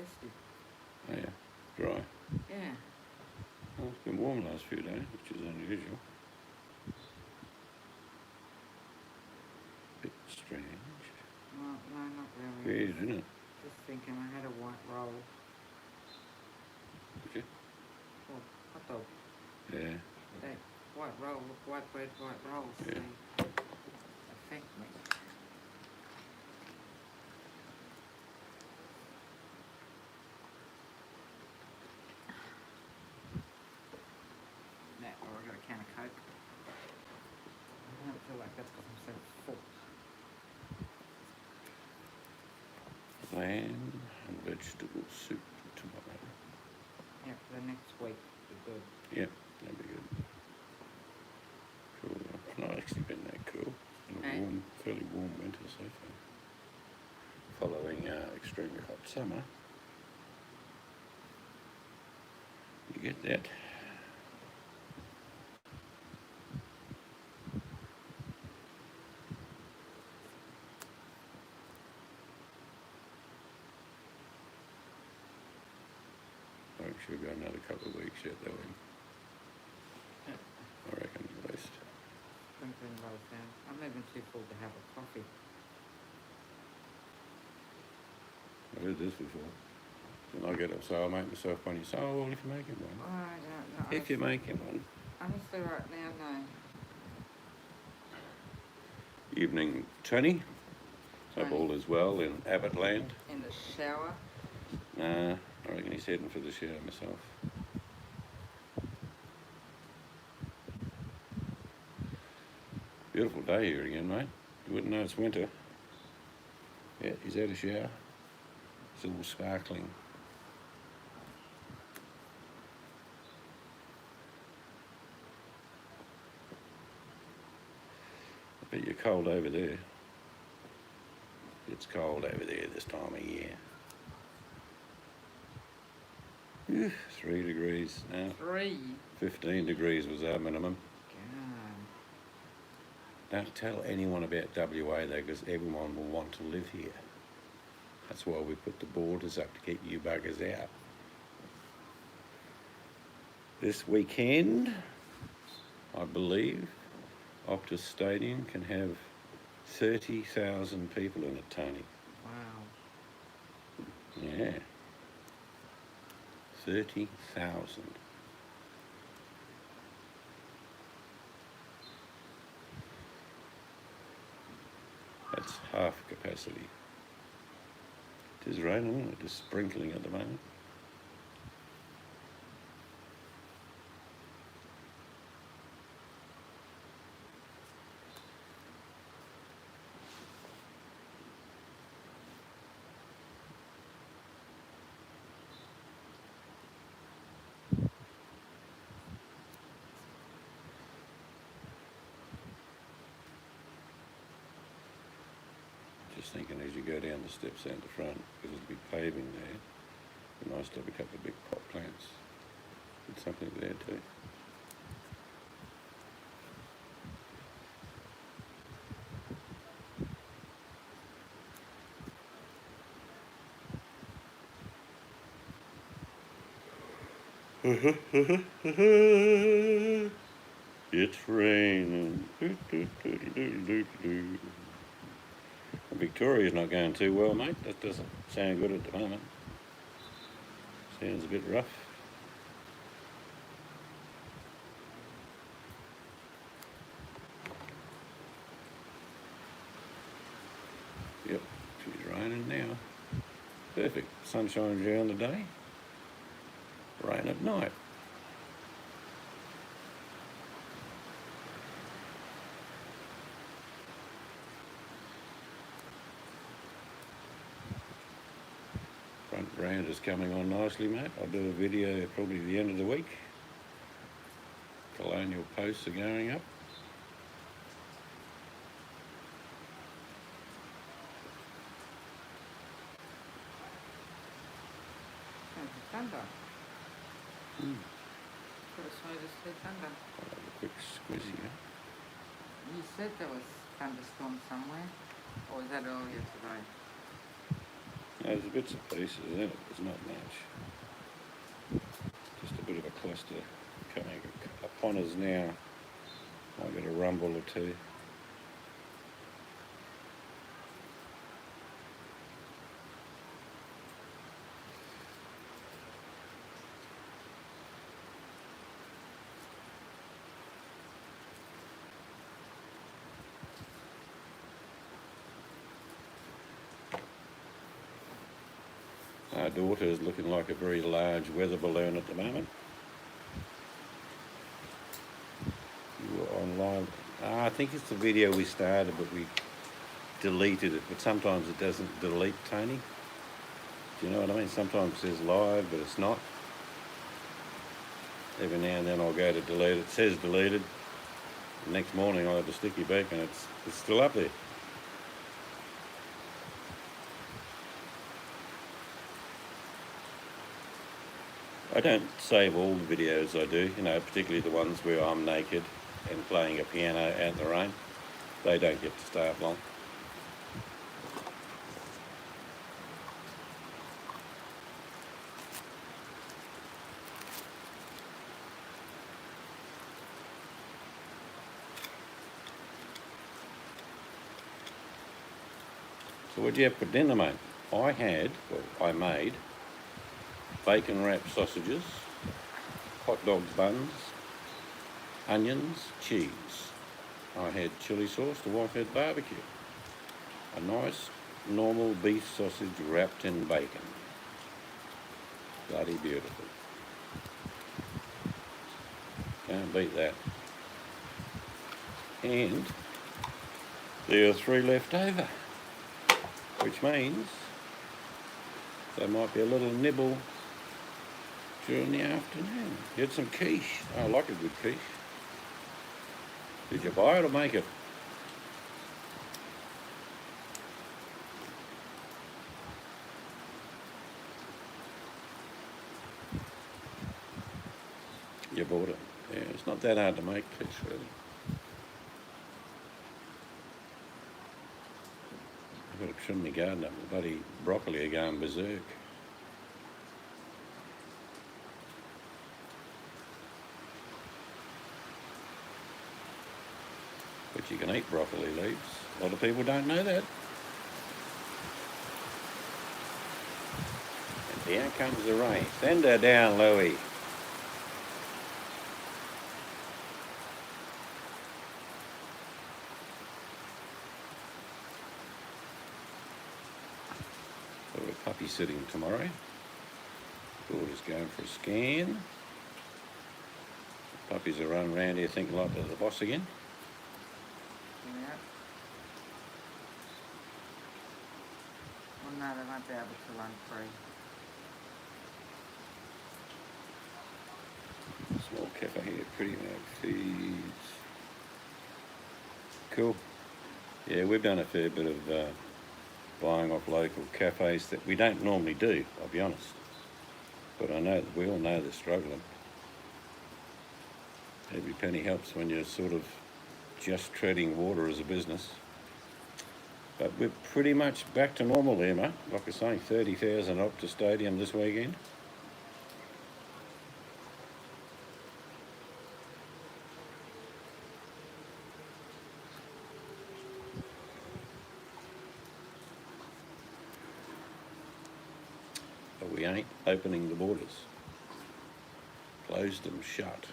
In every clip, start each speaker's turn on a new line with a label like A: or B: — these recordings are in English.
A: thirsty.
B: Oh yeah, dry.
A: Yeah.
B: Well, it's been warm the last few days, which is unusual. Bit strange.
A: No, not really.
B: Weird, isn't it?
A: Just thinking I had a white roll.
B: Did you?
A: Or hot dog.
B: Yeah.
A: That white roll, white bread, white rolls,
B: Yeah.
A: they affect me. That, or I got a can of Coke. I don't feel like that because I'm so full.
B: Lamb and vegetable soup tomorrow.
A: Yeah, for the next week, be good.
B: Yep, that'd be good. Cool. It's not actually been that cool. It's been a
A: Hey.
B: warm, fairly warm winter so far. Following extremely hot summer. You get that. I'm sure we've got another couple of weeks yet, though.
A: Yeah.
B: I reckon at least.
A: Sprinkling rolls down. I'm even too full to have a coffee.
B: I heard this before. When I get up, so I'll make myself one. You say, oh, well, if you're making one.
A: Oh, I don't know.
B: If you're making one.
A: Honestly, right now, no.
B: Evening, Tony. Hope
A: Tony.
B: all is well in Abbott Land.
A: In the shower.
B: Nah, I reckon he's heading for the shower myself. Beautiful day here again, mate. You wouldn't know it's winter. Yeah, he's had a shower. It's all sparkling. I bet you're cold over there. It's cold over there this time of year. 3 degrees now.
A: 3.
B: 15 degrees was our minimum.
A: God.
B: Don't tell anyone about WA though, because everyone will want to live here. That's why we put the borders up to keep you buggers out. This weekend, I believe, Optus Stadium can have 30,000 people in it, Tony.
A: Wow.
B: Yeah. 30,000. That's half capacity. It is raining, isn't it? Just sprinkling at the moment. Just thinking as you go down the steps out the front, because there'll be paving there, it'd be nice to have a couple of big pot plants. Put something there too. It's raining. Victoria's not going too well, mate. That doesn't sound good at the moment. Sounds a bit rough. Yep, she's raining now. Perfect. Sunshine during the day, rain at night. Front veranda's coming on nicely, mate. I'll do a video probably at the end of the week. Colonial posts are going up.
A: Thunder.
B: Mm.
A: Could have sworn I just said thunder.
B: I'll have a quick squizzy.
A: You said there was thunderstorm somewhere, or was that earlier today?
B: There's bits and pieces in it, there's not much. Just a bit of a cluster coming upon us now. Might get a rumble or two. Our daughter is looking like a very large weather balloon at the moment. You were online. I think it's the video we started, but we deleted it. But sometimes it doesn't delete, Tony. Do you know what I mean? Sometimes it says live, but it's not. Every now and then I'll go to delete it. It says deleted. The next morning I'll have a sticky beak and it's still up there. I don't save all the videos I do, you know, particularly the ones where I'm naked and playing a piano out in the rain. They don't get to stay up long. So what do you have for dinner, mate? I made bacon wrapped sausages, hot dogs buns, onions, cheese. I had chili sauce, the wife had barbecue. A nice normal beef sausage wrapped in bacon. Bloody beautiful. Can't beat that. And there are 3 left over, which means there might be a little nibble during the afternoon. Get some quiche. I like a good quiche. Did you buy it or make it? You bought it. Yeah, it's not that hard to make quiche, really. I've got to trim my garden up. The bloody broccoli are going berserk. But you can eat broccoli leaves. A lot of people don't know that. And down comes the rain. Send her down, Louie. So we're puppy sitting tomorrow. Daughter's going for a scan. Puppies are running around here thinking like they're the boss again.
A: Yeah. Well, no, they won't be able to run free.
B: Small cafe here, Pretty Mag Feeds. Cool. Yeah, we've done a fair bit of buying off local cafes that we don't normally do, I'll be honest. But I know that we all know they're struggling. Every penny helps when you're sort of just treading water as a business. But we're pretty much back to normal there, mate. Like I was saying, 30,000 up to Stadium this weekend. But we ain't opening the borders. Closed them shut.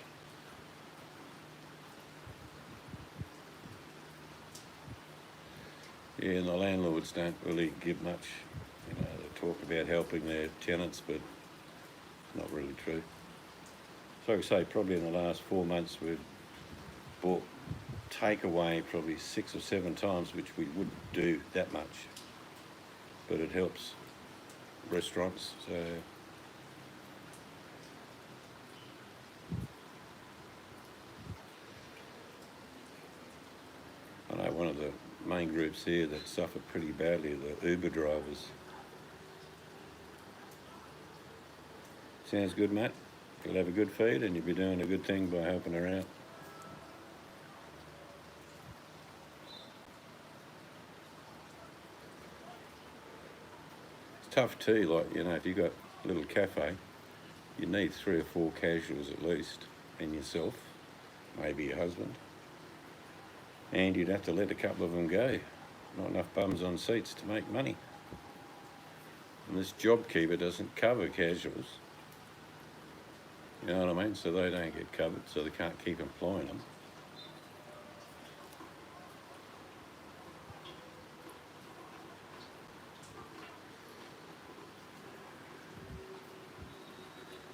B: Yeah, and the landlords don't really give much. You know, they talk about helping their tenants, but it's not really true. So I say, probably in the last 4 months we've bought takeaway probably 6 or 7 times, which we wouldn't do that much. But it helps restaurants, so I know one of the main groups here that suffered pretty badly, the Uber drivers. Sounds good, Matt. You'll have a good feed and you'll be doing a good thing by helping her out. tough too. Like, you know, if you've got a little cafe, you need 3 or 4 casuals at least, and yourself, maybe your husband, and you'd have to let a couple of them go. Not enough bums on seats to make money. And this JobKeeper doesn't cover casuals. You know what I mean? So they don't get covered, so they can't keep employing them.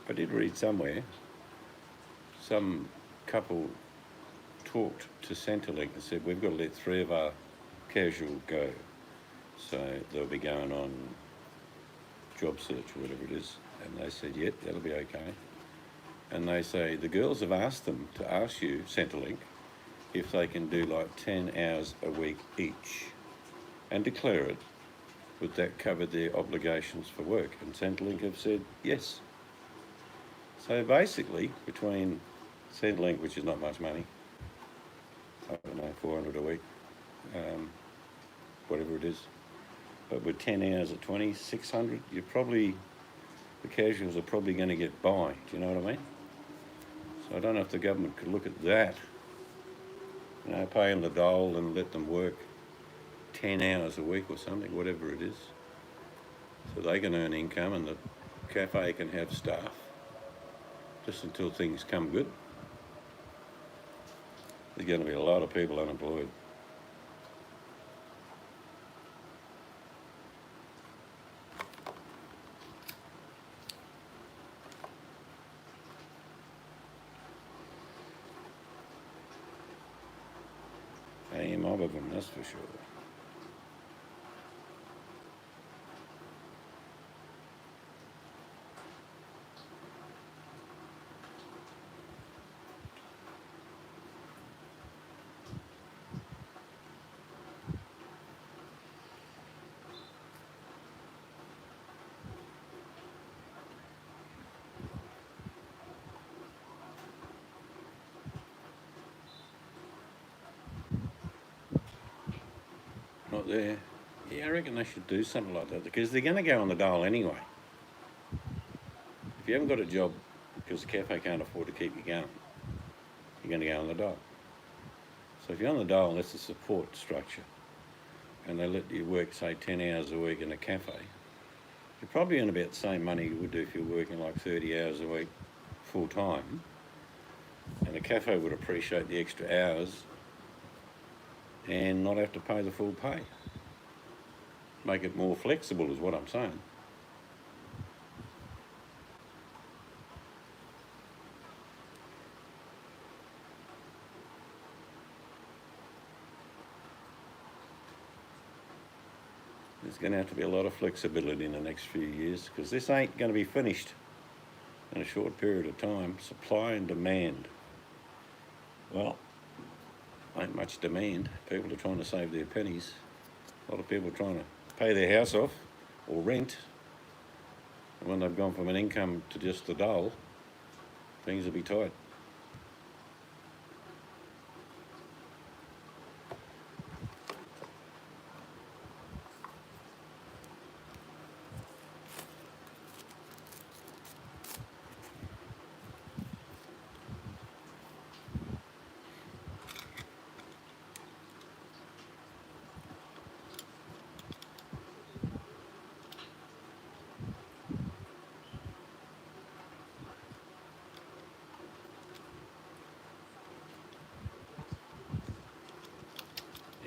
B: I did read somewhere, some couple talked to Centrelink and said, we've got to let 3 of our casual go. So they'll be going on job search or whatever it is. And they said, yep, that'll be okay. And they say, the girls have asked them to ask you, Centrelink, if they can do like 10 hours a week each and declare it. Would that cover their obligations for work? And Centrelink have said, yes. So basically, between Centrelink, which is not much money, I don't know, 400 a week, whatever it is, but with 10 hours at 20, 600, you're probably, the casuals are probably going to get by. Do you know what I mean? So I don't know if the government could look at that, you know, pay them the dole and let them work 10 hours a week or something, whatever it is, so they can earn income and the cafe can have staff just until things come good. There's going to be a lot of people unemployed. A mob of them, that's for sure. Not there. Yeah, I reckon they should do something like that because they're going to go on the dole anyway. If you haven't got a job because the cafe can't afford to keep you going, you're going to go on the dole. So if you're on the dole, that's a support structure, and they let you work, say, 10 hours a week in a cafe, you're probably earn about the same money you would do if you're working like 30 hours a week full time, and the cafe would appreciate the extra hours and not have to pay the full pay. Make it more flexible is what I'm saying. There's going to have to be a lot of flexibility in the next few years because this ain't going to be finished in a short period of time. Supply and demand. Well, ain't much demand. People are trying to save their pennies. A lot of people are trying to pay their house off or rent. And when they've gone from an income to just the dole, things will be tight.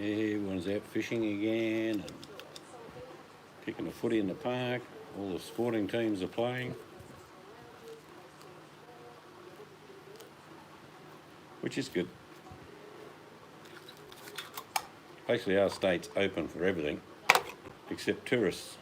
B: Everyone's out fishing again and kicking a footy in the park. All the sporting teams are playing, which is good. Basically, our state's open for everything except tourists.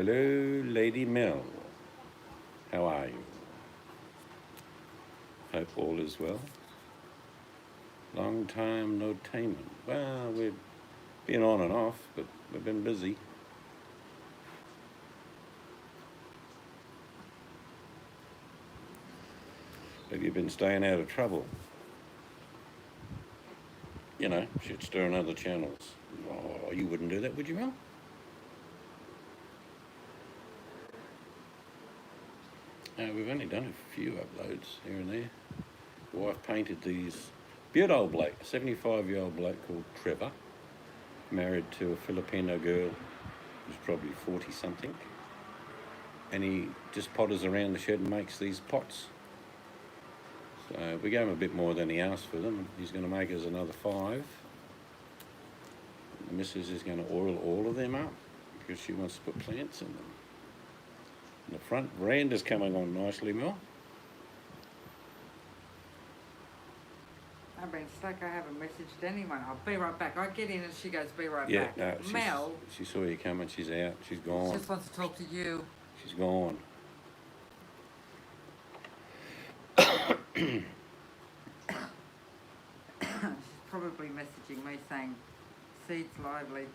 B: Hello, Lady Mel. How are you? Hope all is well. Long time no taming. Well, we've been on and off, but we've been busy. Have you been staying out of trouble? You know, shit stirring other channels. Oh, you wouldn't do that, would you, Mel? We've only done a few uploads here and there. The wife painted these. Beaut old bloke, a 75-year-old bloke called Trevor, married to a Filipino girl who's probably 40-something. And he just potters around the shed and makes these pots. So we gave him a bit more than he asked for them. He's going to make us another 5. The missus is going to oil all of them up because she wants to put plants in them. And the front veranda's coming on nicely, Mel.
C: I've been stuck. I haven't messaged anyone. I'll be right back. I get in and she goes, be right
B: Yeah,
C: back.
B: no,
C: Mel
B: she saw you coming. She's out. She's gone.
C: just wants to talk to you.
B: She's gone.
C: She's probably messaging me saying, Seeds lively.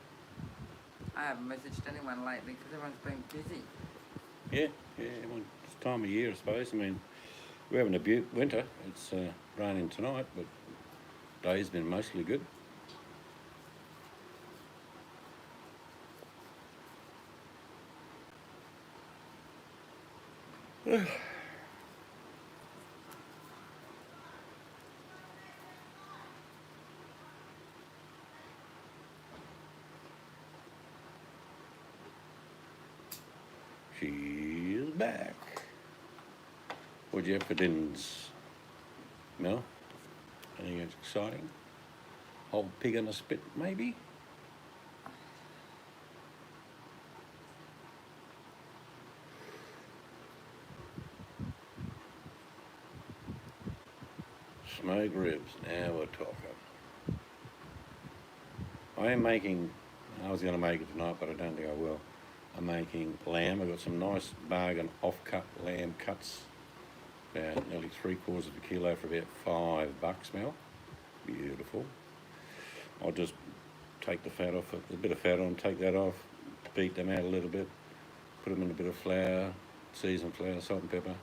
C: I haven't messaged anyone lately because everyone's been busy.
B: Yeah, well, it's time of year, I suppose. I mean, we're having a winter. It's raining tonight, but day's been mostly good. She's back. What'd you have for dinners, Mel? Anything exciting? Whole pig on a spit, maybe? Smoked ribs, now we're talking. I am making, I was going to make it tonight, but I don't think I will. I'm making lamb. I've got some nice bargain off-cut lamb cuts. About nearly 3/4 of a kilo for about $5, Mel. Beautiful. I'll just take the fat off, a bit of fat on, take that off, beat them out a little bit, put them in a bit of flour, seasoned flour, salt and pepper.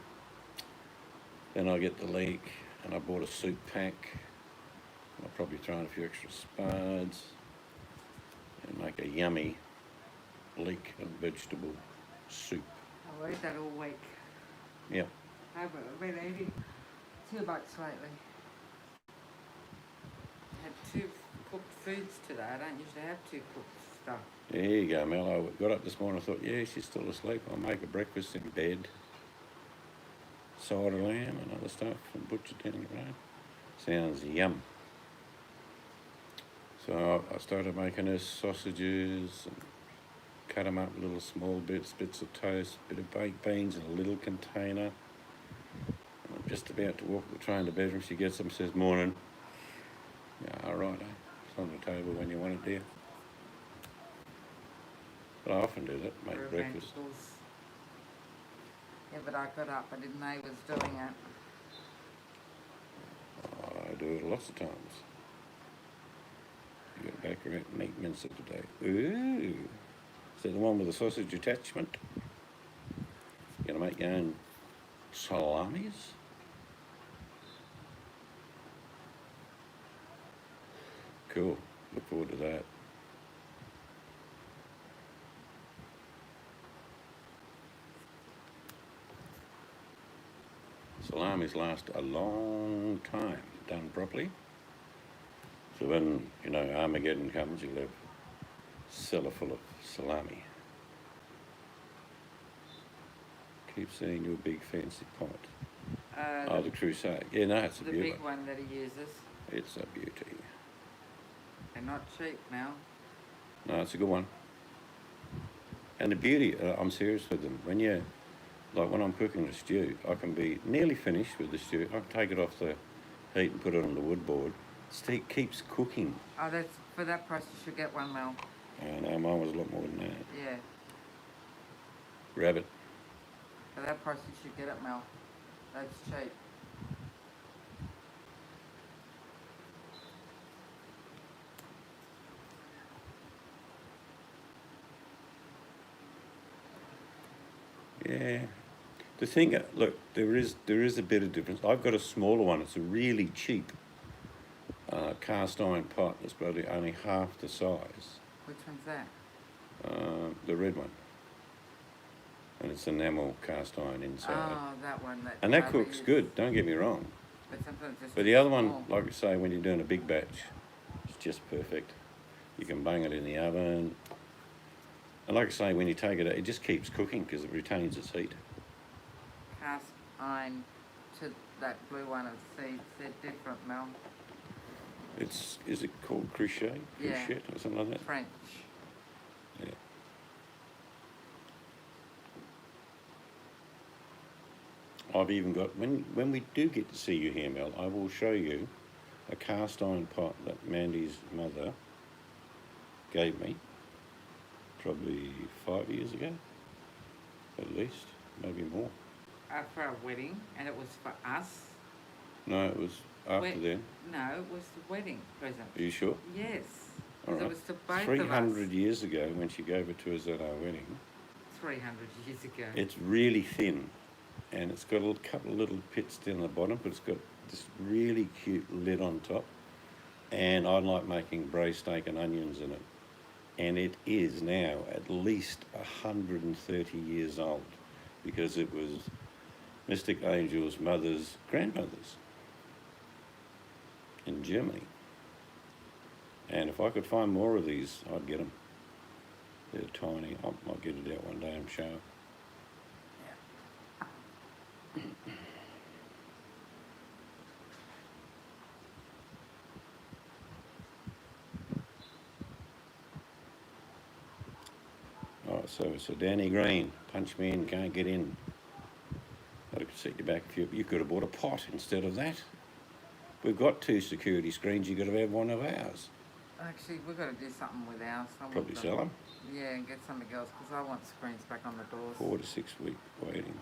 B: Then I get the leek, and I bought a soup pack. I'll probably throw in a few extra spuds and make a yummy leek and vegetable soup.
C: I'll eat that all week.
B: Yeah.
C: I've been eating $2 lately. I had 2 cooked foods today. I don't usually have 2 cooked stuff.
B: There you go, Mel. I got up this morning, I thought, yeah, she's still asleep. I'll make her breakfast in bed. Cider lamb and other stuff and butcher down the road. Sounds yum. So I started making her sausages and cut them up little small bits of toast, bit of baked beans in a little container. And I'm just about to walk the train to bedroom. She gets up and says, morning. Yeah, all right, it's on the table when you want it, dear. But I often do that, make
C: Or
B: breakfast.
C: vegetables. Yeah, but I got up. I didn't know he was doing it.
B: I do it lots of times. You got back around 8 minutes of the day. Ooh. Is that the one with the sausage attachment? You're gonna make your own salamis? Cool. Look forward to that. Salamis last a long time, done properly. So when, Armageddon comes, you'll have a cellar full of salami. Keep seeing your big fancy pot. The Crusade. Yeah, no, it's a
C: The
B: beauty.
C: big one that he uses.
B: It's a beauty.
C: They're not cheap now.
B: No, it's a good one. And the beauty, I'm serious with them. When I'm cooking a stew, I can be nearly finished with the stew. I can take it off the heat and put it on the wood board. It keeps cooking.
C: Oh, that's for that price. You should get one, Mel.
B: And mine was a lot more than that.
C: Yeah.
B: Rabbit.
C: For that price, you should get it, Mel. That's cheap.
B: Yeah. The thing, look, there is a bit of difference. I've got a smaller one. It's a really cheap cast iron pot. It's probably only half the size.
C: Which one's that?
B: The red one. And it's enamel cast iron inside.
C: Oh, that one.
B: And that cooks good, don't get me wrong.
C: But sometimes it's
B: But
C: too
B: the other
C: small.
B: one, like I say, when you're doing a big batch, it's just perfect. You can bang it in the oven. And like I say, when you take it out, it just keeps cooking because it retains its heat.
C: Cast iron to that blue one of seeds, they're different, Mel.
B: Is it called crochet?
C: Yeah.
B: Crochet or something like that?
C: French.
B: Yeah. I've even got, when we do get to see you here, Mel, I will show you a cast iron pot that Mandy's mother gave me probably 5 years ago, at least, maybe more.
C: For a wedding, and it was for us.
B: No, it was after
C: Wed-
B: then.
C: No, it was the wedding present.
B: Are you sure?
C: Yes.
B: All
C: 'Cause
B: right.
C: It was to both
B: 300
C: of us.
B: years ago when she gave it to us at our wedding.
C: 300 years ago.
B: It's really thin, and it's got a couple of little pits down the bottom, but it's got this really cute lid on top. And I like making braised steak and onions in it. And it is now at least 130 years old because it was Mystic Angel's mother's grandmother's in Germany. And if I could find more of these, I'd get them. They're tiny. I might get it out one day and show it. Oh, so Danny Green, punch me in, can't get in. I could set you back if you could have bought a pot instead of that. We've got 2 security screens, you could have had one of ours.
C: Actually, we've got to do something with ours.
B: Probably sell them.
C: Yeah, and get something else, because I want screens back on the doors.
B: 4 to 6 week waiting.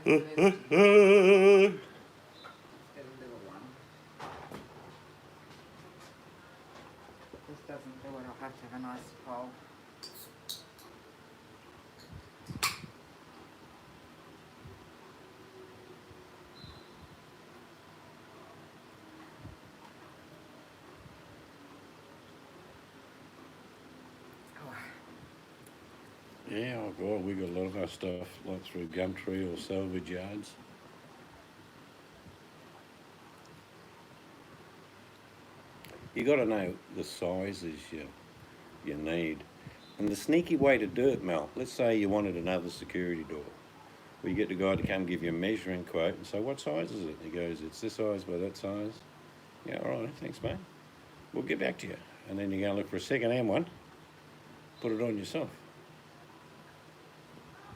C: I'm so glad to get a little one. This doesn't do it, I'll have to have a nice pole.
B: Yeah, oh God, we got a lot of our stuff like through Gumtree or salvage yards. You got to know the sizes you need. And the sneaky way to do it, Mel, let's say you wanted another security door. Well, you get the guy to come give you a measuring quote and say, what size is it? And he goes, it's this size by that size. Yeah, all right, thanks, mate. We'll get back to you. And then you go and look for a second-hand one, put it on yourself.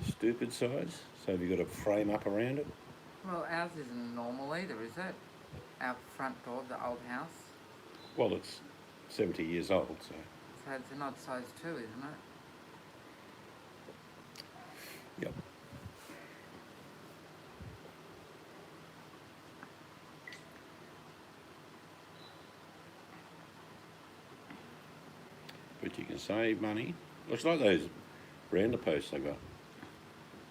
B: Stupid size. So have you got a frame up around it?
C: Well, ours isn't normal either, is it? Our front door of the old house.
B: Well, it's 70 years old, so.
C: So it's an odd size too, isn't it?
B: Yep. But you can save money. Looks like those veranda posts I got.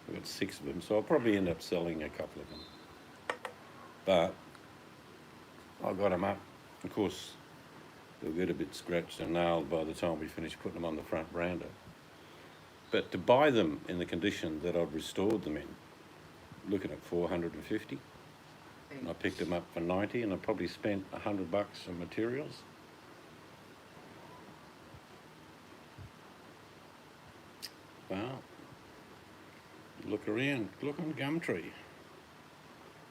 B: I've got 6 of them, so I'll probably end up selling a couple of them. But I got them up. Of course, they'll get a bit scratched and nailed by the time we finish putting them on the front veranda. But to buy them in the condition that I've restored them in, looking at 450. And I picked them up for 90, and I probably spent $100 on materials. Well, look around, look on Gumtree.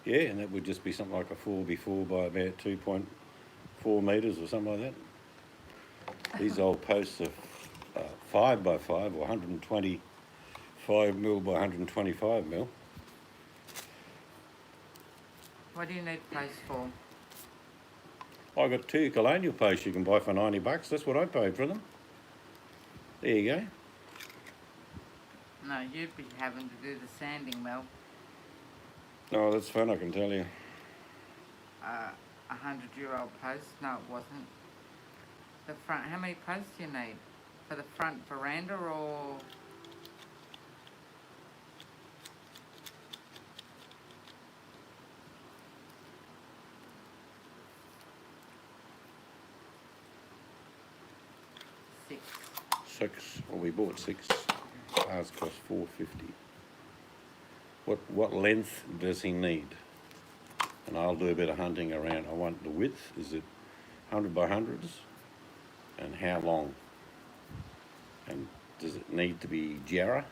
B: Yeah, and that would just be something like a 4x4 by about 2.4 metres or something like that. These old posts are 5x5 or 125 mil by 125 mil.
C: What do you need posts for?
B: I got 2 colonial posts you can buy for $90. That's what I paid for them. There you go.
C: No, you'd be having to do the sanding, Mel.
B: Oh, that's fun, I can tell you.
C: 100-year-old post? No, it wasn't. The front, how many posts do you need? For the front veranda or... Six.
B: 6. Well, we bought 6. Ours cost $4.50. What length does he need? And I'll do a bit of hunting around. I want the width. Is it 100 by 100s? And how long? And does it need to be Jarrah?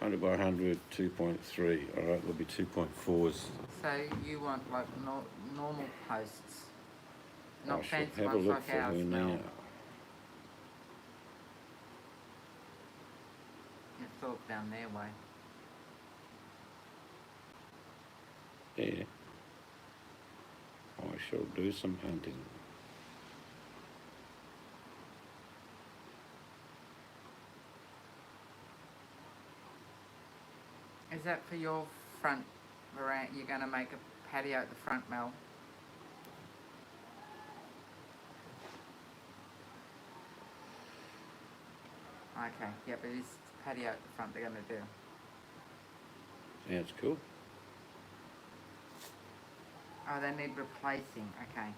B: Hundred by 100, 2.3. All right, there'll be 2.4s.
C: So you want like normal posts, not
B: I shall
C: fancy
B: have a
C: ones
B: look
C: like
B: for
C: ours,
B: you
C: Mel.
B: now.
C: It's all down their way.
B: Yeah. I shall do some hunting.
C: Is that for your front veranda? You're going to make a patio at the front, Mel? Okay, yeah, but it's patio at the front they're going to do.
B: Sounds cool.
C: Oh, they need replacing, okay.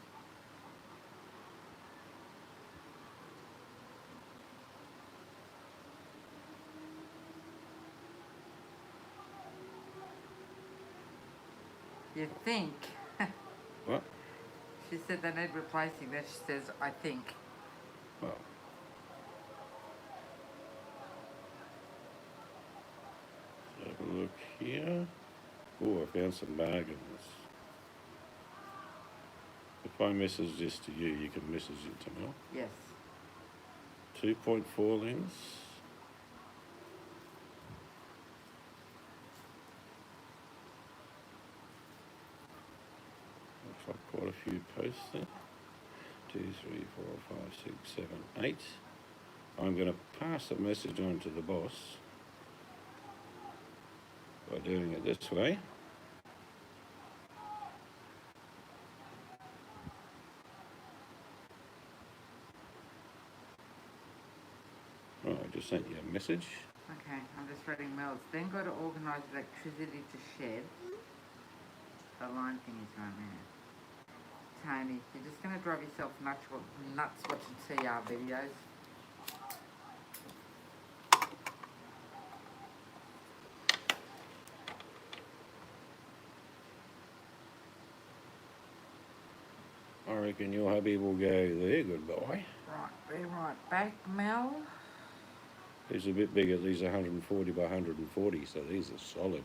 C: You think?
B: What?
C: She said they need replacing, then she says, I think.
B: Well, let's have a look here. Oh, I found some bargains. If I message this to you, you can message it to Mel.
C: Yes.
B: 2.4 lens. Looks like quite a few posts there. 2, 3, 4, 5, 6, 7, 8. I'm going to pass the message on to the boss by doing it this way. Oh, I just sent you a message.
C: Okay, I'm just reading Mel's. Then got to organise electricity to shed. The line thing is right there. Tony, you're just going to drive yourself nuts watching TR videos.
B: I reckon your hubby will go there, goodbye.
C: Right, be right back, Mel.
B: These are a bit bigger, these are 140 by 140, so these are solid.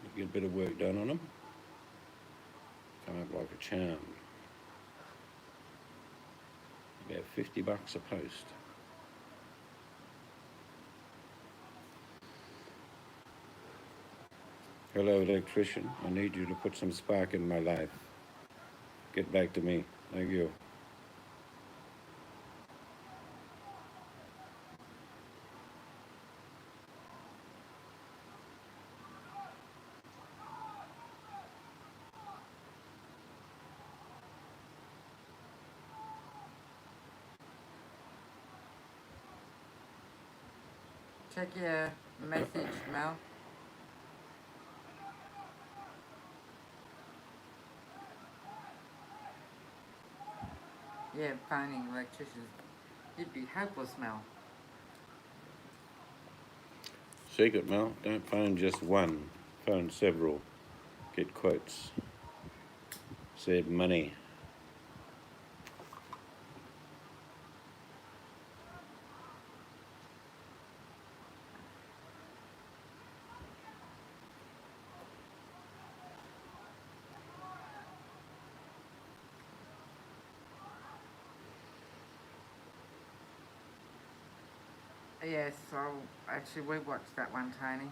B: You get a bit of work done on them. Come up like a charm. About $50 a post. Hello, electrician. I need you to put some spark in my life. Get back to me. Thank you.
C: Check your message, Mel. Yeah, phoning electricians. You'd be hopeless, Mel.
B: Secret, Mel. Don't phone just one. Phone several. Get quotes. Save money.
C: Are Yes, actually we watched that one, Tony.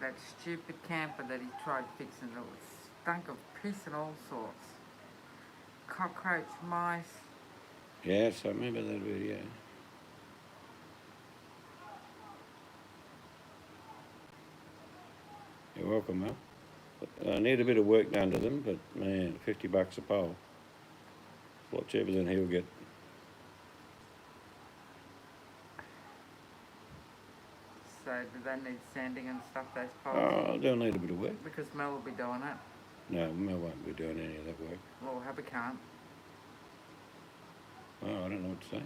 C: That stupid camper that he tried fixing, it was stunk of piss and all sorts. Cockroach, mice.
B: Yes, I remember that video. You're welcome, Mel. I need a bit of work done to them, but man, $50 a pole. A lot cheaper than he'll get.
C: So do they need sanding and stuff, those poles?
B: Oh, they'll need a bit of work.
C: Because Mel will be doing it.
B: No, Mel won't be doing any of that work.
C: Well, Hubby can't.
B: Oh, I don't know what to say.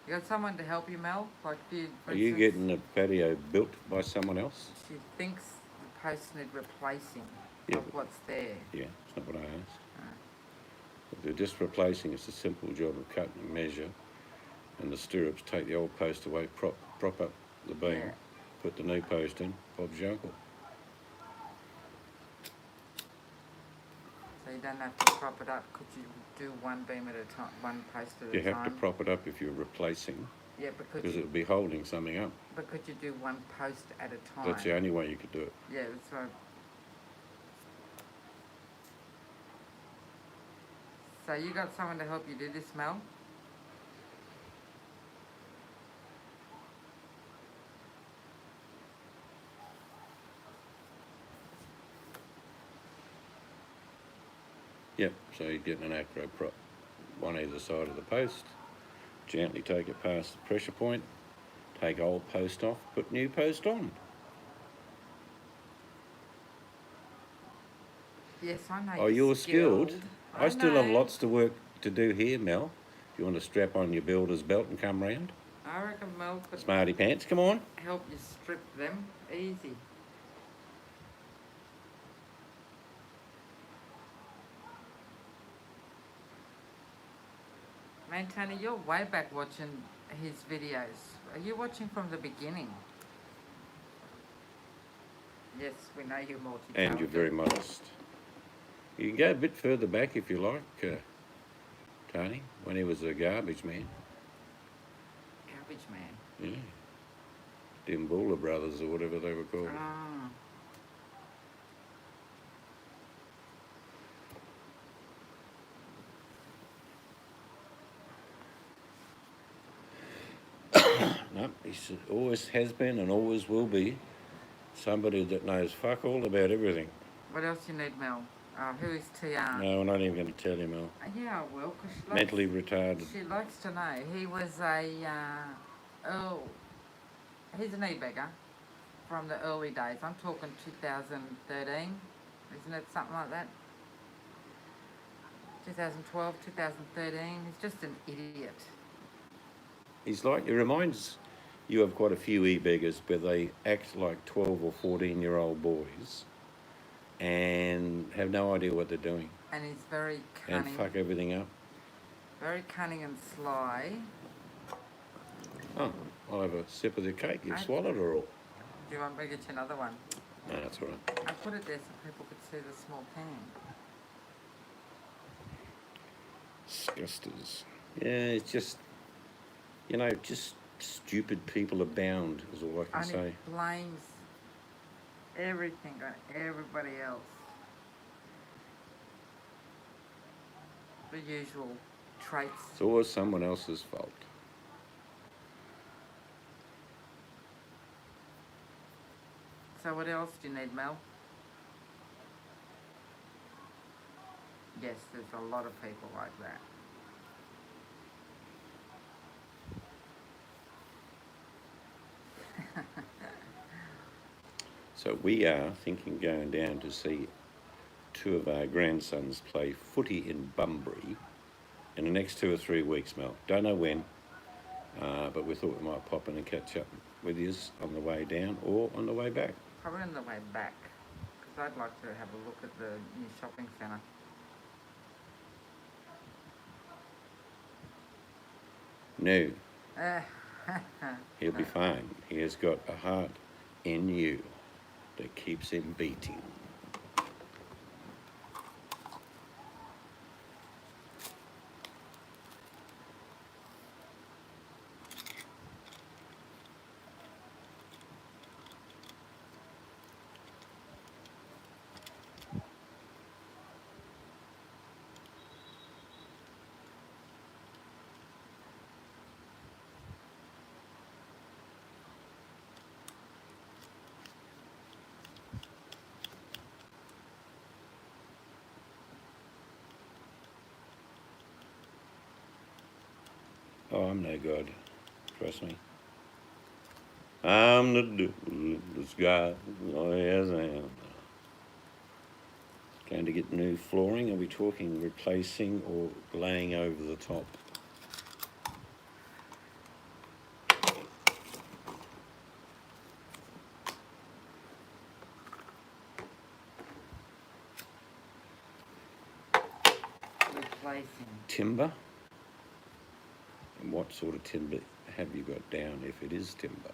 C: You got someone to help you, Mel? Like you, for
B: Are you
C: instance,
B: getting the patio built by someone else?
C: She thinks the posts need replacing
B: Yeah,
C: of what's there.
B: Yeah, it's not what I asked.
C: No.
B: If they're just replacing, it's a simple job of cut and measure, and the stirrups, take the old post away, prop up the beam,
C: Yeah.
B: put the new post in, Bob's your uncle.
C: So you don't have to prop it up. Could you do one beam at a time, one post at a
B: You
C: time?
B: have to prop it up if you're replacing,
C: Yeah, but could
B: because
C: you,
B: it'll be holding something up.
C: but could you do one post at a time?
B: That's the only way you could do it.
C: Yeah, that's right. So you got someone to help you do this, Mel?
B: Yep, so you're getting an acro prop, one either side of the post, gently take it past the pressure point, take old post off, put new post on.
C: Yes, I know.
B: Oh, you're skilled. I still have
C: know.
B: lots to work to do here, Mel. Do you want to strap on your builder's belt and come round?
C: I reckon Mel could
B: Smarty pants, come on.
C: help you strip them easy. Man, Tony, you're way back watching his videos. Are you watching from the beginning? Yes, we know you're multi-talented.
B: And you're very modest. You can go a bit further back if you like, Tony, when he was a garbage man.
C: Garbage man.
B: Yeah. Dimbula Brothers or whatever they were called.
C: Ah.
B: No, he always has been and always will be somebody that knows fuck all about everything.
C: What else you need, Mel? Who is TR?
B: No, I'm not even going to tell you, Mel.
C: Yeah, I will, because she likes,
B: Mentally retarded.
C: she likes to know. He was a, he's an e-beggar from the early days. I'm talking 2013, isn't it something like that? 2012, 2013. He's just an idiot.
B: He's like, it reminds you of quite a few e-beggars where they act like 12 or 14-year-old boys and have no idea what they're doing
C: And he's very
B: and
C: cunning.
B: fuck everything up.
C: Very cunning and sly.
B: Oh, I'll have a sip of the cake. You've
C: I-
B: swallowed her all.
C: Do you want me to get you another one?
B: No, that's all right.
C: I put it there so people could see the small can.
B: Disgusters. Yeah, it's just, just stupid people abound is all I can
C: And
B: say.
C: he blames everything on everybody else. The usual traits.
B: It's always someone else's fault.
C: So what else do you need, Mel? Yes, there's a lot of people like that.
B: So we are thinking going down to see two of our grandsons play footy in Bunbury in the next 2 or 3 weeks, Mel. Don't know when, but we thought we might pop in and catch up with you on the way down or on the way back.
C: Probably on the way back, because I'd like to have a look at the new shopping centre.
B: No, he'll be fine. He has got a heart in you that keeps him beating. Oh, I'm no god. Trust me. I'm the devil, the sky. Oh, yes, I am. Going to get new flooring. Are we talking replacing or laying over the top?
C: Replacing.
B: Timber? And what sort of timber have you got down if it is timber?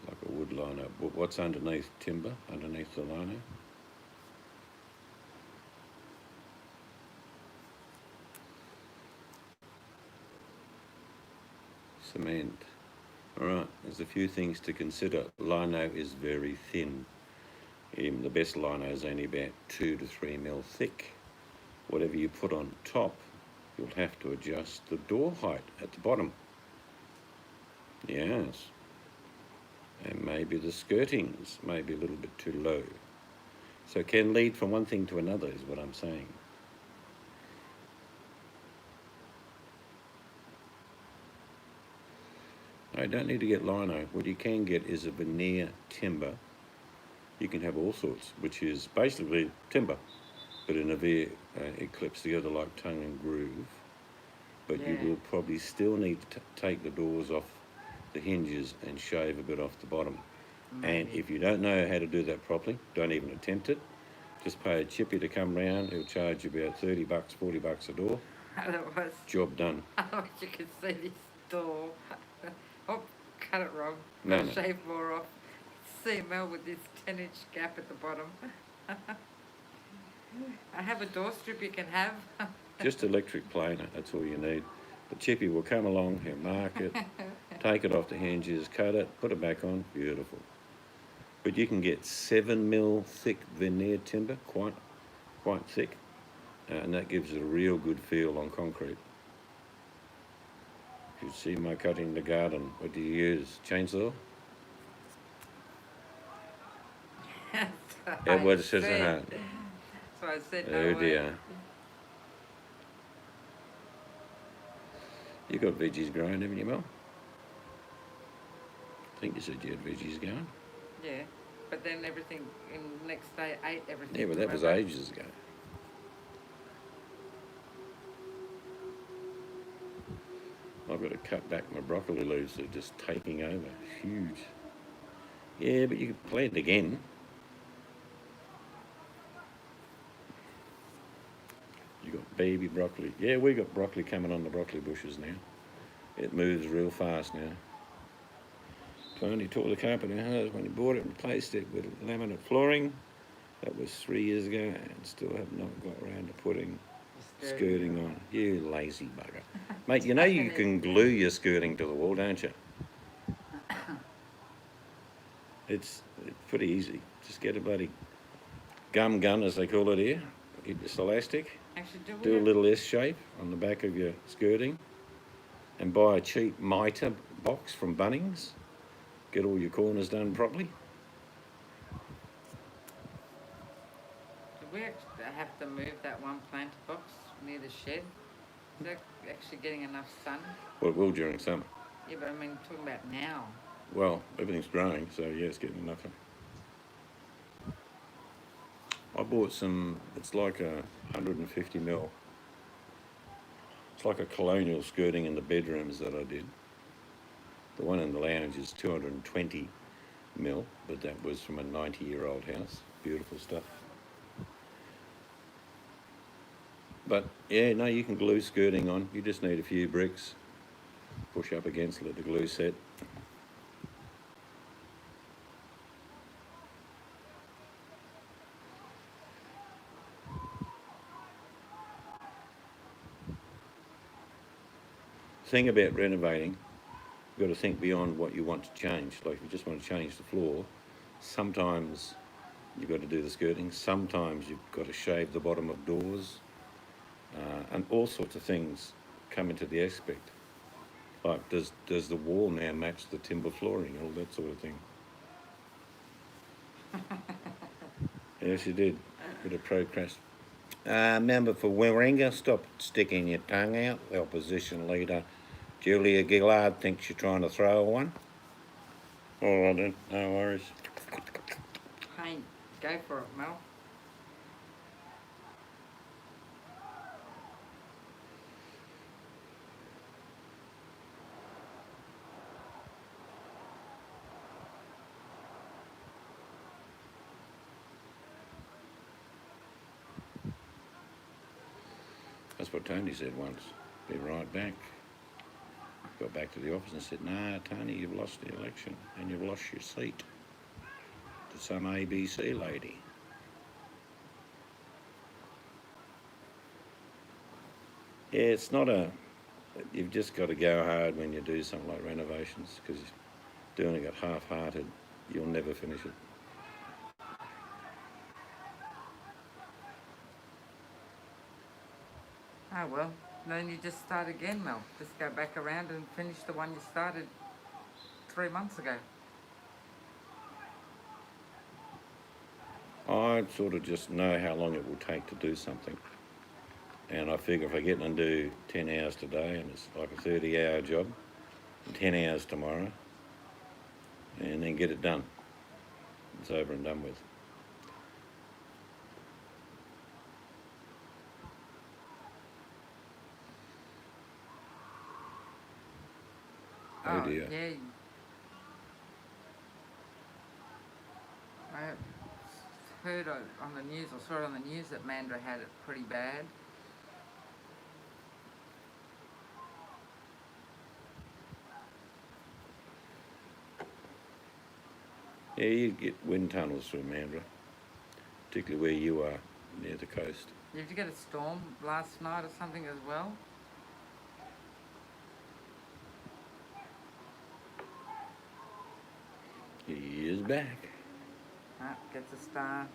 B: Like a wood lino. What's underneath timber, underneath the lino? Cement. Alright, there's a few things to consider. Lino is very thin. Even the best lino is only about 2 to 3 mil thick. Whatever you put on top, you'll have to adjust the door height at the bottom. Yes. And maybe the skirtings may be a little bit too low. So it can lead from one thing to another is what I'm saying. I don't need to get lino. What you can get is a veneer timber. You can have all sorts, which is basically timber, but in a veneer, it clips together like tongue and groove. But
C: Yeah.
B: you will probably still need to take the doors off the hinges and shave a bit off the bottom. And
C: Maybe.
B: if you don't know how to do that properly, don't even attempt it. Just pay a chippy to come round. He'll charge you about $30, $40 a door.
C: Otherwise,
B: Job done.
C: otherwise you can see this door. Oh, cut it wrong.
B: No,
C: Gotta
B: no.
C: shave more off. See Mel with this 10-inch gap at the bottom. I have a door strip you can have.
B: Just electric planer, that's all you need. The chippy will come along, he'll mark it, take it off the hinges, cut it, put it back on, beautiful. But you can get 7 mil thick veneer timber, quite thick, and that gives it a real good feel on concrete. You see my cutting the garden, what do you use? Chainsaw?
C: That's
B: Edward says that.
C: So I said no
B: Oh
C: way.
B: dear. You got veggies growing, haven't you, Mel? I think you said you had veggies going.
C: Yeah, but then everything, in the next day, ate everything.
B: Yeah, well, that was
C: forever.
B: ages ago. I've got to cut back my broccoli leaves. They're just taking over. Huge. Yeah, but you can plant again. You got baby broccoli. Yeah, we got broccoli coming on the broccoli bushes now. It moves real fast now. Tony tore the carpet in half when he bought it and replaced it with laminate flooring. That was 3 years ago and still have not got around to putting skirting on. You lazy bugger. Mate, you know you can glue your skirting to the wall, don't you? It's pretty easy. Just get a bloody gum gun, as they call it here. Get this elastic,
C: Actually, do we
B: do a
C: have-
B: little S shape on the back of your skirting, and buy a cheap mitre box from Bunnings. Get all your corners done properly.
C: Do we have to move that one planter box near the shed? Is that actually getting enough sun?
B: Well, it will during summer.
C: Yeah, but I mean, talking about now.
B: Well, everything's growing, so yeah, it's getting enough. I bought some, it's like a 150 mil. It's like a colonial skirting in the bedrooms that I did. The one in the lounge is 220 mil, but that was from a 90-year-old house. Beautiful stuff. But yeah, no, you can glue skirting on. You just need a few bricks. Push up against, let the glue set. Thing about renovating, you've got to think beyond what you want to change. Like if you just want to change the floor, sometimes you've got to do the skirting, sometimes you've got to shave the bottom of doors, and all sorts of things come into the aspect. Like does the wall now match the timber flooring, all that sort of thing. Yes, you did. Bit of procrast. Member for Warringah, stop sticking your tongue out. The opposition leader, Julia Gillard, thinks you're trying to throw her one. All right then, no worries.
C: Hey, go for it, Mel.
B: That's what Tony said once. Be right back. Got back to the office and said, "No, Tony, you've lost the election and you've lost your seat to some ABC lady." Yeah, it's not a. You've just got to go hard when you do something like renovations, because doing it half-hearted, you'll never finish it.
C: Oh well, then you just start again, Mel. Just go back around and finish the one you started 3 months ago.
B: I sort of just know how long it will take to do something. And I figure if I get and do 10 hours today, and it's like a 30-hour job, 10 hours tomorrow, and then get it done. It's over and done with. Oh dear.
C: Yeah. I heard on the news, or saw it on the news, that Mandurah had it pretty bad.
B: Yeah, you get wind tunnels through Mandurah, particularly where you are, near the coast.
C: Did you get a storm last night or something as well?
B: He is back.
C: Ah, gets a star.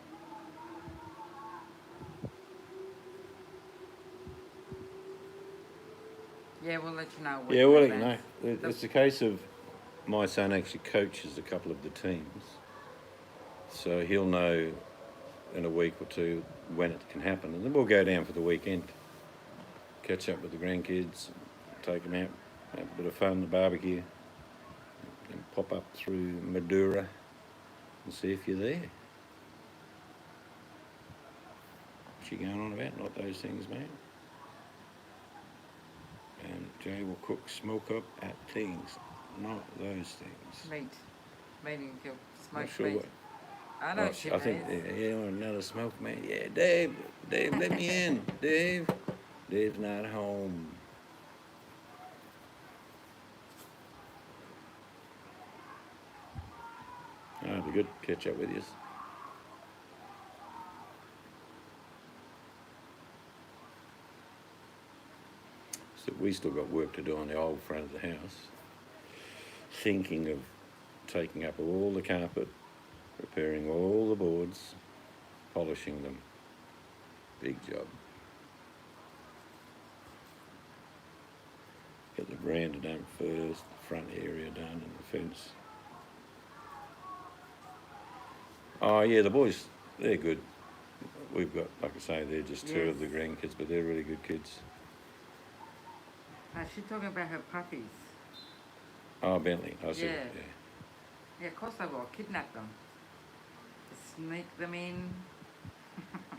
C: Yeah, we'll let you know.
B: Yeah, well, you know, it's a case of my son actually coaches a couple of the teams, so he'll know in a week or two when it can happen, and then we'll go down for the weekend, catch up with the grandkids, take them out, have a bit of fun, the barbecue, and pop up through Madura and see if you're there. What's she going on about? Not those things, mate. And Jay will cook smoke up at things, not those things.
C: Meat. Meaning you'll smoke
B: Not sure
C: meat.
B: what.
C: I know
B: Oh,
C: what you
B: I think,
C: mean.
B: yeah, another smoke, man. Yeah, Dave, let me in. Dave's not home. Oh, it'd be good to catch up with you. So we still got work to do on the old front of the house. Thinking of taking up all the carpet, repairing all the boards, polishing them. Big job. Get the veranda done first, the front area done, and the fence. Oh yeah, the boys, they're good. We've got, like I say, they're just two of the grandkids, but they're really good kids.
C: She's talking about her puppies.
B: Oh, Bentley, I see.
C: Yeah. Yeah, of course they will. Kidnap them. Sneak them in.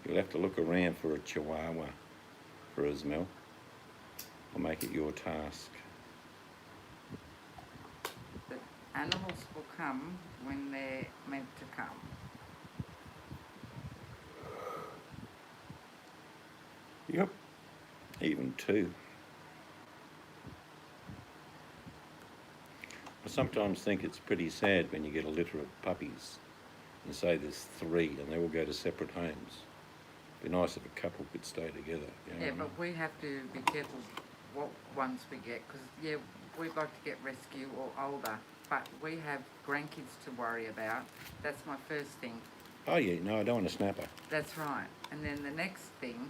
B: You'll have to look around for a Chihuahua for Ismail. I'll make it your task.
C: The animals will come when they're meant to come.
B: Yep. Even two. I sometimes think it's pretty sad when you get a litter of puppies and say there's three and they all go to separate homes. It'd be nice if a couple could stay together. You know
C: Yeah,
B: what I
C: but we have to be careful what ones we get, because yeah, we'd like to get rescue or older, but we have grandkids to worry about. That's my first thing.
B: Oh yeah, no, I don't want a snapper.
C: That's right. And then the next thing,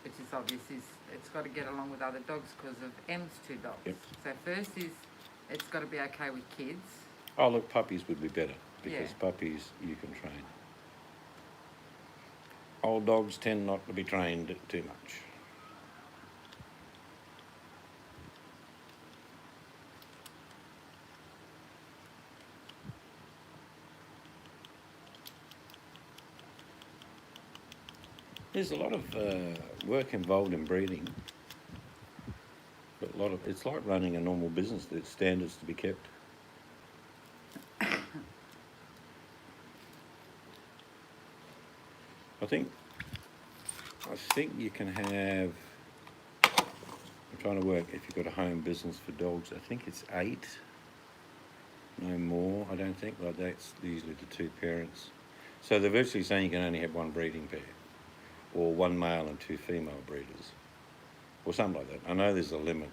C: which is obvious, is it's got to get along with other dogs because of M's two dogs.
B: Yep.
C: So first is it's got to be okay with kids.
B: Oh look, puppies would be better. because
C: Yeah.
B: puppies you can train. Old dogs tend not to be trained too much. There's a lot of work involved in breeding, but it's like running a normal business. There's standards to be kept. I think you can have. I'm trying to work if you've got a home business for dogs. I think it's 8, no more. I don't think like that's usually the 2 parents. So they're virtually saying you can only have 1 breeding pair, or 1 male and 2 female breeders, or something like that. I know there's a limit.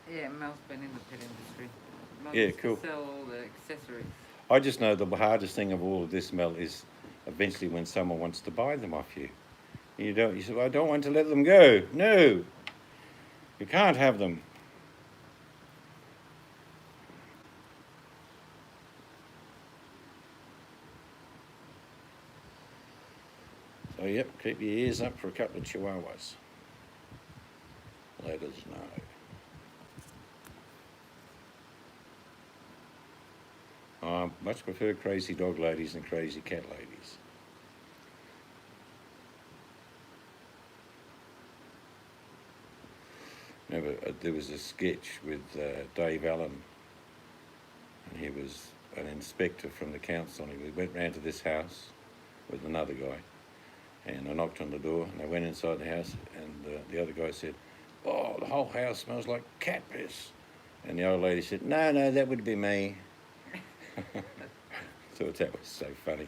C: Yeah, Mel's been in the pet industry. Mel
B: Yeah,
C: used to
B: cool.
C: sell all the accessories.
B: I just know the hardest thing of all of this, Mel, is eventually when someone wants to buy them off you. You say, well, I don't want to let them go. No, you can't have them. So, yep, keep your ears up for a couple of chihuahuas. Let us know. I much prefer crazy dog ladies than crazy cat ladies. Remember, there was a sketch with Dave Allen, and he was an inspector from the council, and we went round to this house with another guy, and I knocked on the door, and I went inside the house, and the other guy said, "Oh, the whole house smells like cat piss." And the old lady said, "No, that would be me." Thought that was so funny.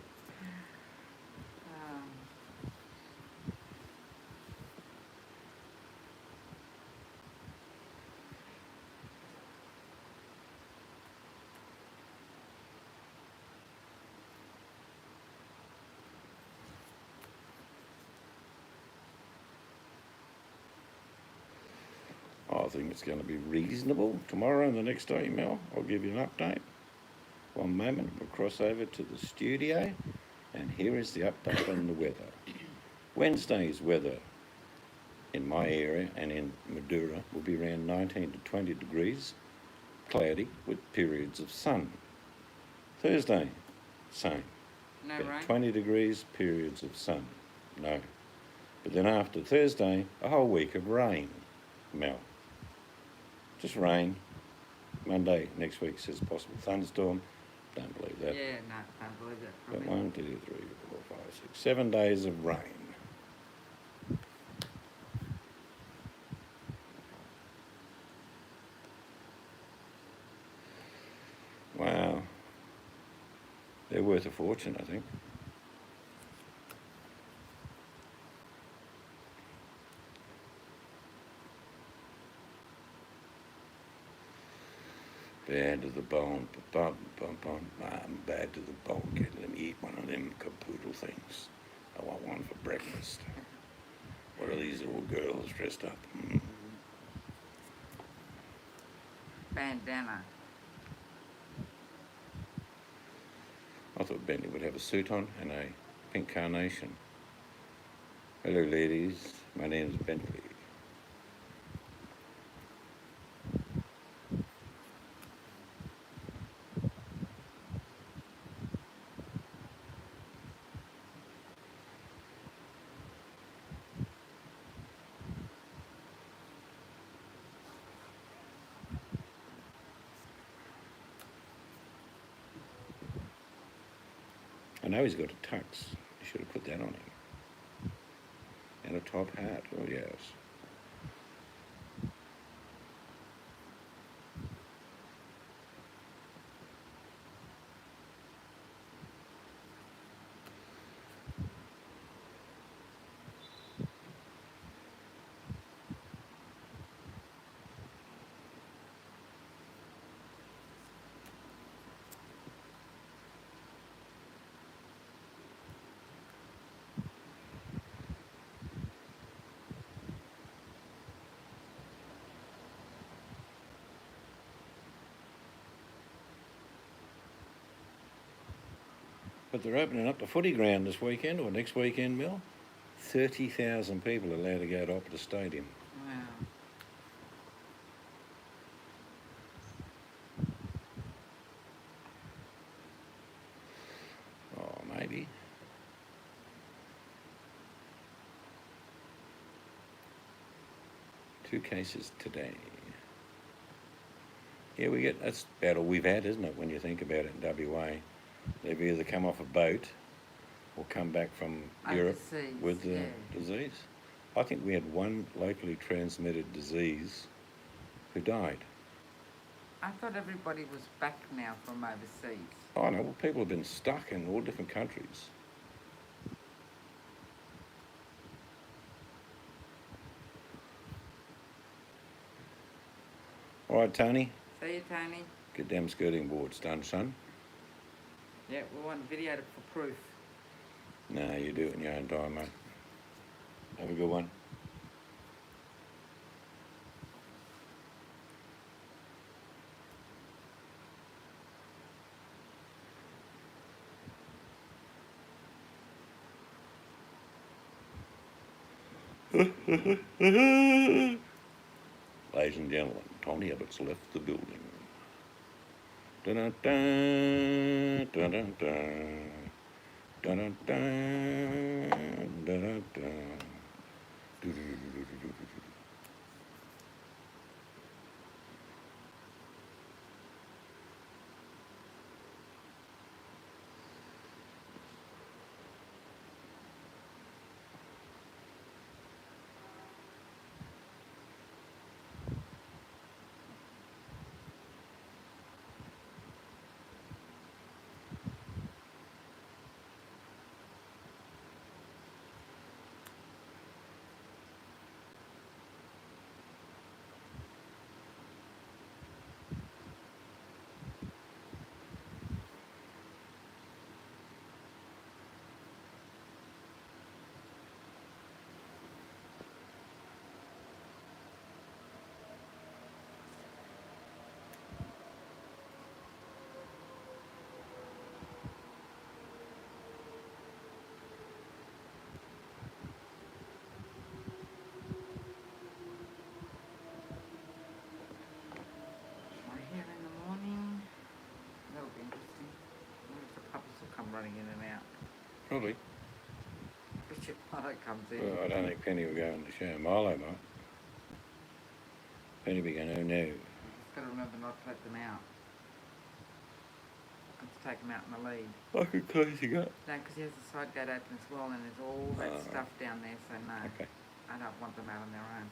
B: I think it's going to be reasonable. Tomorrow and the next day, Mel, I'll give you an update. One moment, we'll cross over to the studio, and here is the update on the weather. Wednesday's weather in my area and in Madura will be around 19 to 20 degrees, cloudy with periods of sun. Thursday, same.
C: No
B: About
C: rain?
B: 20 degrees, periods of sun. No. But then after Thursday, a whole week of rain, Mel. Just rain. Monday next week says possible thunderstorm. Don't believe that.
C: Yeah, no, can't believe that.
B: But
C: Probably.
B: 1, 2, 3, 4, 5, 6, 7 days of rain. Wow. They're worth a fortune, I think. Bad to the bone, I'm bad to the bone. Can't let me eat one of them capoodle things. I want one for breakfast. What are these little girls dressed up?
C: Bandana.
B: I thought Bentley would have a suit on and a pink carnation. Hello, ladies. My name's Bentley. I know he's got a tux. You should have put that on him. And a top hat. Oh, yes. But they're opening up the footy ground this weekend or next weekend, Bill. 30,000 people are allowed to go to Optus Stadium.
C: Wow.
B: Oh, maybe. Two cases today. Yeah, that's about all we've had, isn't it, when you think about it in WA? They've either come off a boat or come back from Europe
C: Overseas,
B: with the
C: yeah.
B: disease. I think we had one locally transmitted disease who died.
C: I thought everybody was back now from overseas.
B: Oh no, well, people have been stuck in all different countries. All right, Tony,
C: See you, Tony.
B: get them skirting boards done, son.
C: Yeah, we want video for proof.
B: No, you do it in your own time, mate. Have a good one. Ladies and gentlemen, Tony Abbott's left the building. Dun-dun-dun, dun-dun-dun, dun-dun-dun, dun-dun-dun. Do-do-do-do-do-do-do.
C: My hair in the morning. That'll be interesting. I wonder if the puppies will come running in and out.
B: Probably.
C: Richard Milo comes in.
B: Well, I don't think Penny will go in the show. Milo might. Penny will be going, oh no.
C: Just got to remember not to let them out. And to take them out in the lead.
B: I could close you up.
C: No, because he has the side gate open as well, and there's all that stuff down there, so no.
B: Okay.
C: I don't want them out on their own.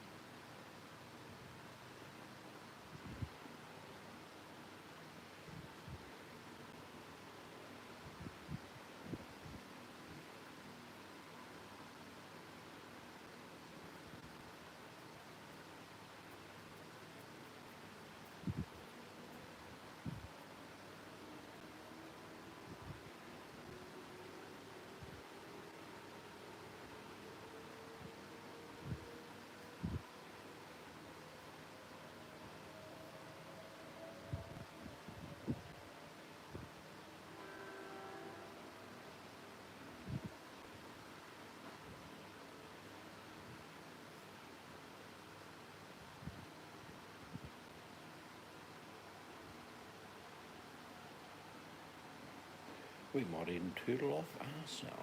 B: We might even tootle off ourselves.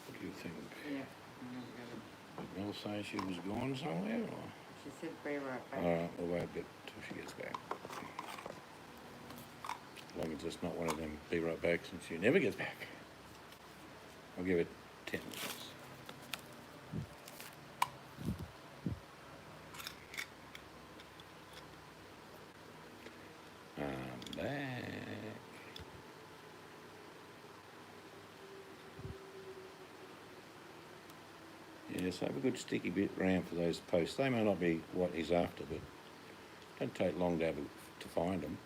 B: What do you think?
C: Yeah.
B: Did Mel say she was gone somewhere? Or?
C: She said be right back.
B: Alright, we'll wait a bit till she gets back. As long as it's not one of them be right back since she never gets back. I'll give it 10 minutes. I'm back. Yes, have a good sticky bit round for those posts. They may not be what he's after, but don't take long to find them.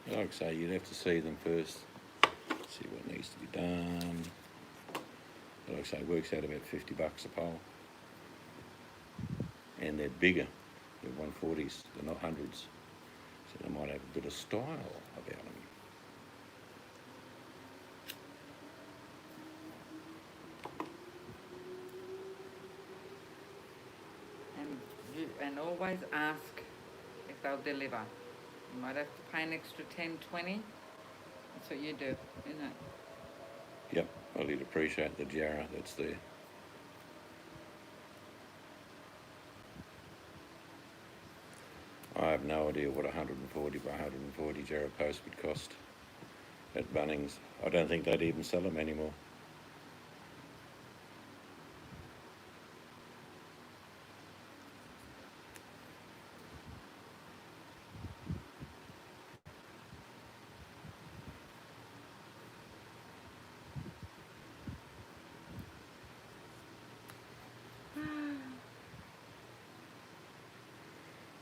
B: Like I say, you'd have to see them first, See what needs to be done. But like I say, it works out about $50 a pole. And they're bigger. They're 140s, they're not 100s. So they might have a bit of style about them.
C: And always ask if they'll deliver. You might have to pay an extra 10, 20. That's what you do, isn't it?
B: Yep, well, you'd appreciate the jarrah that's there. I have no idea what 140 by 140 jarrah post would cost at Bunnings. I don't think they'd even sell them anymore.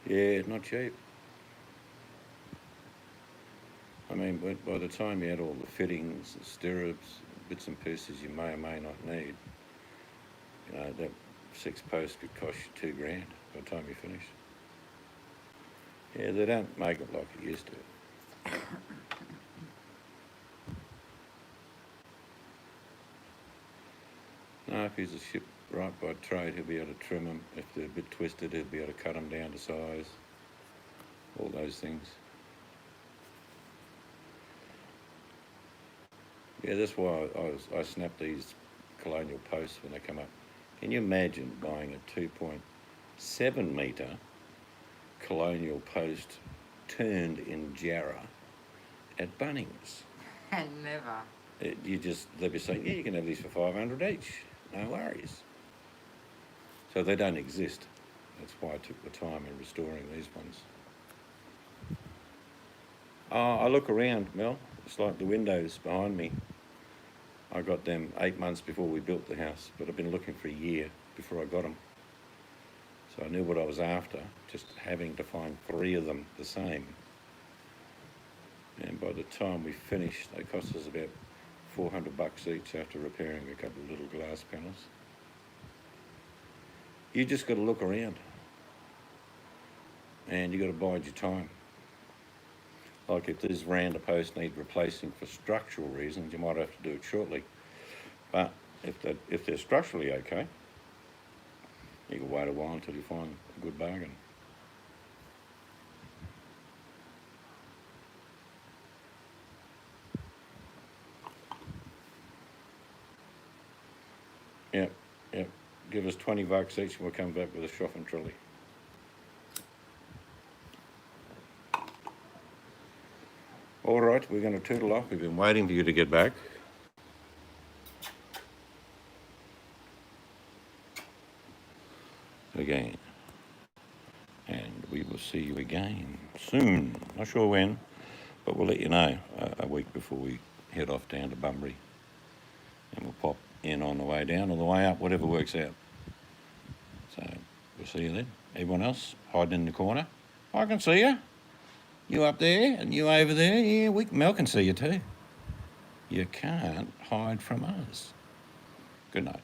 B: Yeah, not cheap. I mean, by the time you add all the fittings, the stirrups, bits and pieces you may or may not need, you know, that 6 post could cost you $2,000 by the time you finish. Yeah, they don't make it like it used to. No, if he's a ship right by trade, he'll be able to trim them. If they're a bit twisted, he'll be able to cut them down to size. All those things. Yeah, that's why I snap these colonial posts when they come up. Can you imagine buying a 2.7 metre colonial post turned in jarrah at Bunnings?
C: And never.
B: They'll be saying, yeah, you can have these for $500 each. No worries. So they don't exist. That's why I took the time in restoring these ones. I look around, Mel. It's like the windows behind me. I got them 8 months before we built the house, but I've been looking for a year before I got them. So I knew what I was after, just having to find 3 of them the same. And by the time we finished, they cost us about $400 each after repairing a couple of little glass panels. You just got to look around, and you got to bide your time. Like if these veranda posts need replacing for structural reasons, you might have to do it shortly. But if they're structurally okay, you can wait a while until you find a good bargain. Yep. Give us $20 each and we'll come back with a shopping trolley. All right, we're going to toodle off. We've been waiting for you to get back. Again. And we will see you again soon. Not sure when, but we'll let you know a week before we head off down to Bunbury. And we'll pop in on the way down or the way up, whatever works out. So we'll see you then. Everyone else hiding in the corner, I can see you. You up there and you over there. Yeah, Mel can see you too. You can't hide from us. Good night.